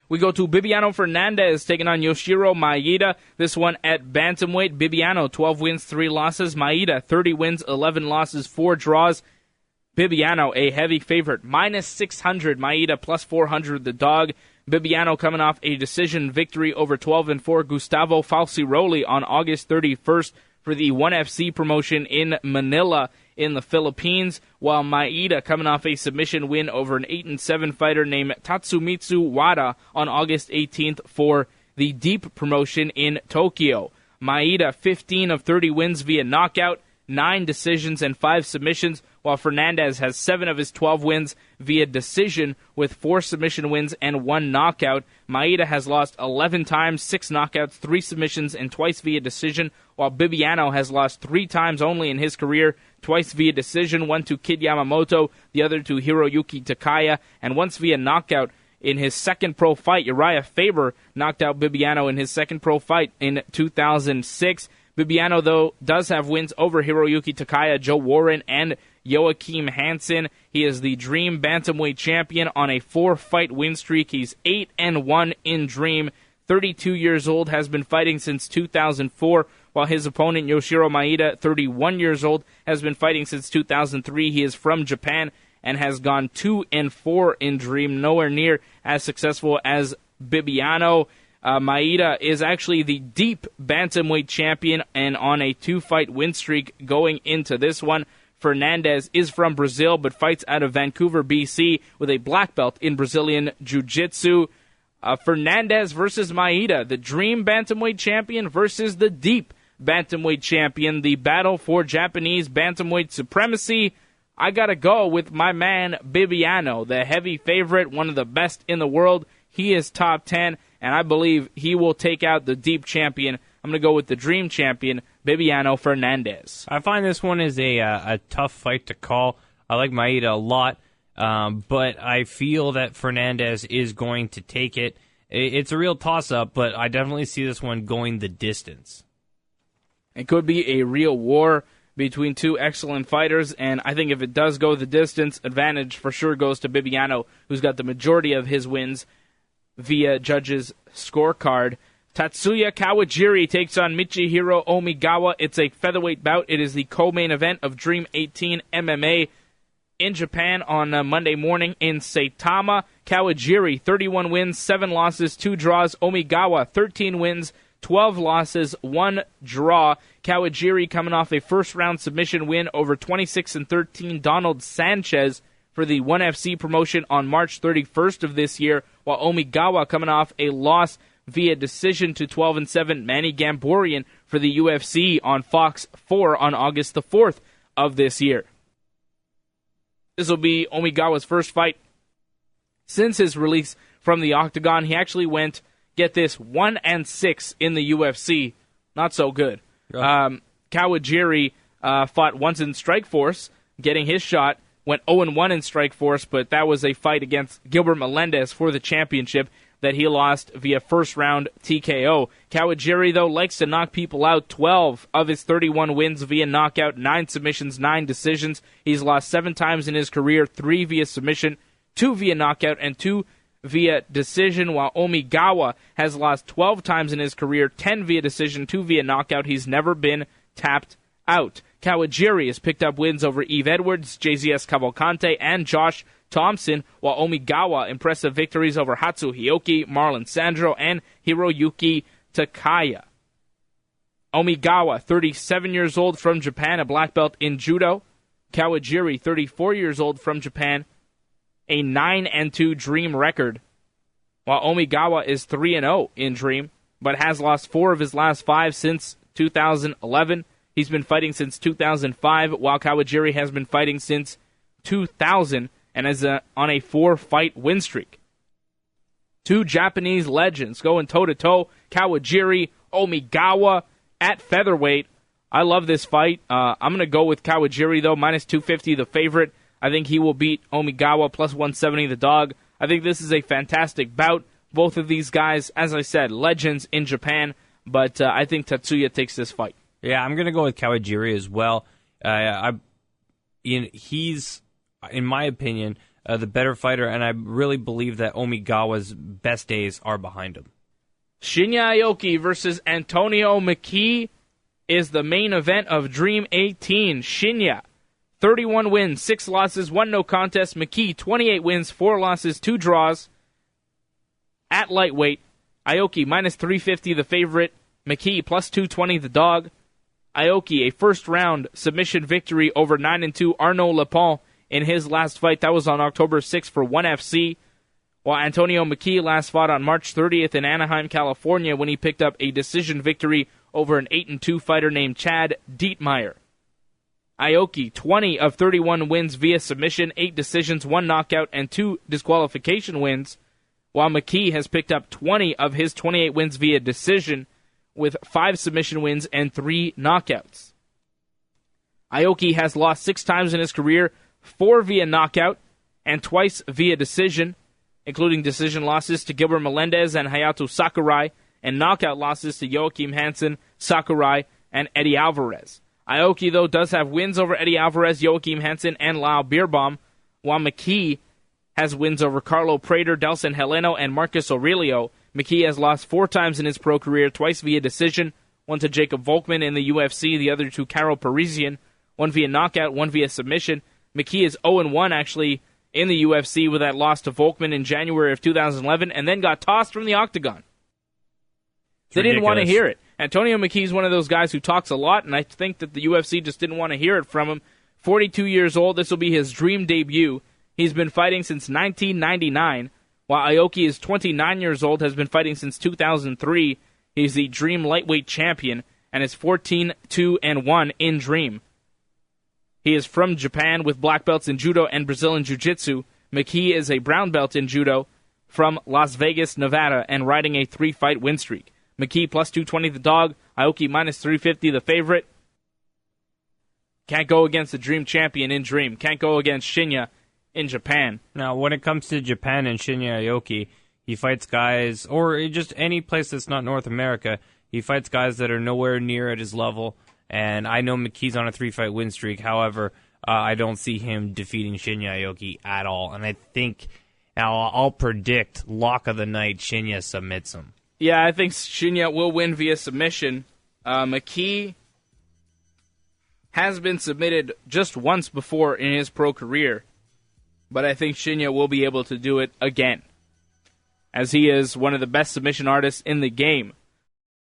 We go to Bibiano Fernandes taking on Yoshiro Maeda. This one at bantamweight. Bibiano, 12 wins, 3 losses. Maeda, 30 wins, 11 losses, 4 draws. Bibiano, a heavy favorite, minus 600. Maeda, plus 400, the dog. Bibiano coming off a decision victory over 12-4 Gustavo Falciroli on August 31st for the 1FC promotion in Manila in the Philippines, while Maeda coming off a submission win over an 8-7 fighter named Tatsumitsu Wada on August 18th for the Deep promotion in Tokyo. Maeda, 15 of 30 wins via knockout, 9 decisions and 5 submissions, while Fernandez has 7 of his 12 wins via decision with 4 submission wins and 1 knockout. Maeda has lost 11 times, 6 knockouts, 3 submissions, and twice via decision, while Bibiano has lost 3 times only in his career, twice via decision, one to Kid Yamamoto, the other to Hiroyuki Takaya, and once via knockout in his second pro fight. Uriah Faber knocked out Bibiano in his second pro fight in 2006. Bibiano, though, does have wins over Hiroyuki Takaya, Joe Warren, and Joachim Hansen. He is the Dream Bantamweight champion on a 4-fight win streak. He's 8-1 in Dream. 32 years old, has been fighting since 2004, while his opponent, Yoshiro Maeda, 31 years old, has been fighting since 2003. He is from Japan and has gone 2-4 in Dream, nowhere near as successful as Bibiano. Maeda is actually the Deep Bantamweight champion and on a 2-fight win streak going into this one. Fernandez is from Brazil but fights out of Vancouver, BC with a black belt in Brazilian Jiu-Jitsu. Fernandez versus Maeda, the Dream Bantamweight champion versus the Deep Bantamweight champion. The battle for Japanese Bantamweight supremacy. I gotta go with my man Bibiano, the heavy favorite, one of the best in the world. He is top 10, and I believe he will take out the Deep champion. I'm going to go with the Dream champion, Bibiano Fernandes. I find this one is a tough fight to call. I like Maeda a lot, but I feel that Fernandez is going to take it. It's a real toss-up, but I definitely see this one going the distance. It could be a real war between two excellent fighters, and I think if it does go the distance, advantage for sure goes to Bibiano, who's got the majority of his wins via judges' scorecard. Tatsuya Kawajiri takes on Michihiro Omigawa. It's a featherweight bout. It is the co-main event of Dream 18 MMA in Japan on Monday morning in Saitama. Kawajiri, 31 wins, 7 losses, 2 draws. Omigawa, 13 wins, 12 losses, 1 draw. Kawajiri coming off a first-round submission win over 26-13 Donald Sanchez for the 1FC promotion on March 31st of this year, while Omigawa coming off a loss via decision to 12-7 Manny Gamborian for the UFC on Fox 4 on August the 4th of this year. This will be Omigawa's first fight since his release from the octagon. He actually went, get this, 1-6 in the UFC. Not so good. Kawajiri fought once in Strikeforce, getting his shot, went 0-1 in Strikeforce, but that was a fight against Gilbert Melendez for the championship that he lost via first-round TKO. Kawajiri, though, likes to knock people out. 12 of his 31 wins via knockout, 9 submissions, 9 decisions. He's lost 7 times in his career, 3 via submission, 2 via knockout, and 2 via decision, while Omigawa has lost 12 times in his career, 10 via decision, 2 via knockout. He's never been tapped out. Kawajiri has picked up wins over Eve Edwards, JZS Cavalcante, and Josh Thompson, while Omigawa impressive victories over Hatsu Hioki, Marlon Sandro, and Hiroyuki Takaya. Omigawa, 37 years old, from Japan, a black belt in judo. Kawajiri, 34 years old, from Japan, a 9-2 Dream record, while Omigawa is 3-0 in Dream, but has lost 4 of his last 5 since 2011. He's been fighting since 2005, while Kawajiri has been fighting since 2000 and is on a 4-fight win streak. 2 Japanese legends going toe-to-toe, Kawajiri, Omigawa at featherweight. I love this fight. I'm going to go with Kawajiri, though, minus 250, the favorite. I think he will beat Omigawa, plus 170, the dog. I think this is a fantastic bout. Both of these guys, as I said, legends in Japan, but I think Tatsuya takes this fight. Yeah, I'm going to go with Kawajiri as well. He's, in my opinion, the better fighter, and I really believe that Omigawa's best days are behind him. Shinya Aoki versus Antonio McKee is the main event of Dream 18. Shinya, 31 wins, 6 losses, 1 no contest. McKee, 28 wins, 4 losses, 2 draws. At lightweight, Aoki minus 350, the favorite. McKee plus 220, the dog. Aoki, a first-round submission victory over 9-2 Arnaud Lepont in his last fight. That was on October 6th for ONE FC. While Antonio McKee last fought on March 30th in Anaheim, California, when he picked up a decision victory over an 8-2 fighter named Chad Dietmeyer. Aoki, 20 of 31 wins via submission, 8 decisions, 1 knockout, and 2 disqualification wins, while McKee has picked up 20 of his 28 wins via decision, with 5 submission wins and 3 knockouts. Aoki has lost 6 times in his career, 4 via knockout, and twice via decision, including decision losses to Gilbert Melendez and Hayato Sakurai, and knockout losses to Joachim Hansen, Sakurai, and Eddie Alvarez. Aoki, though, does have wins over Eddie Alvarez, Joachim Hansen, and Lau Beerbaum, while McKee has wins over Carlo Prater, Delson Heleno, and Marcus Aurelio. McKee has lost 4 times in his pro career, twice via decision, 1 to Jacob Volkman in the UFC, the other to Karo Parisian, 1 via knockout, 1 via submission. McKee is 0-1, actually, in the UFC with that loss to Volkman in January of 2011, and then got tossed from the octagon. They didn't want to hear it. Antonio McKee is one of those guys who talks a lot, and I think that the UFC just didn't want to hear it from him. 42 years old, this will be his dream debut. He's been fighting since 1999, while Aoki is 29 years old, has been fighting since 2003. He's the Dream lightweight champion, and is 14-2-1 in Dream. He is from Japan with black belts in Judo and Brazilian Jiu-Jitsu. McKee is a brown belt in Judo from Las Vegas, Nevada, and riding a 3-fight win streak. McKee plus 220 the dog, Aoki minus 350 the favorite. Can't go against the Dream champion in Dream. Can't go against Shinya in Japan. Now, when it comes to Japan and Shinya Aoki, he fights guys, or just any place that's not North America, he fights guys that are nowhere near at his level, and I know McKee's on a 3-fight win streak. However, I don't see him defeating Shinya Aoki at all, and I think, now I'll predict, lock of the night, Shinya submits him. Yeah, I think Shinya will win via submission. McKee has been submitted just once before in his pro career, but I think Shinya will be able to do it again, as he is one of the best submission artists in the game.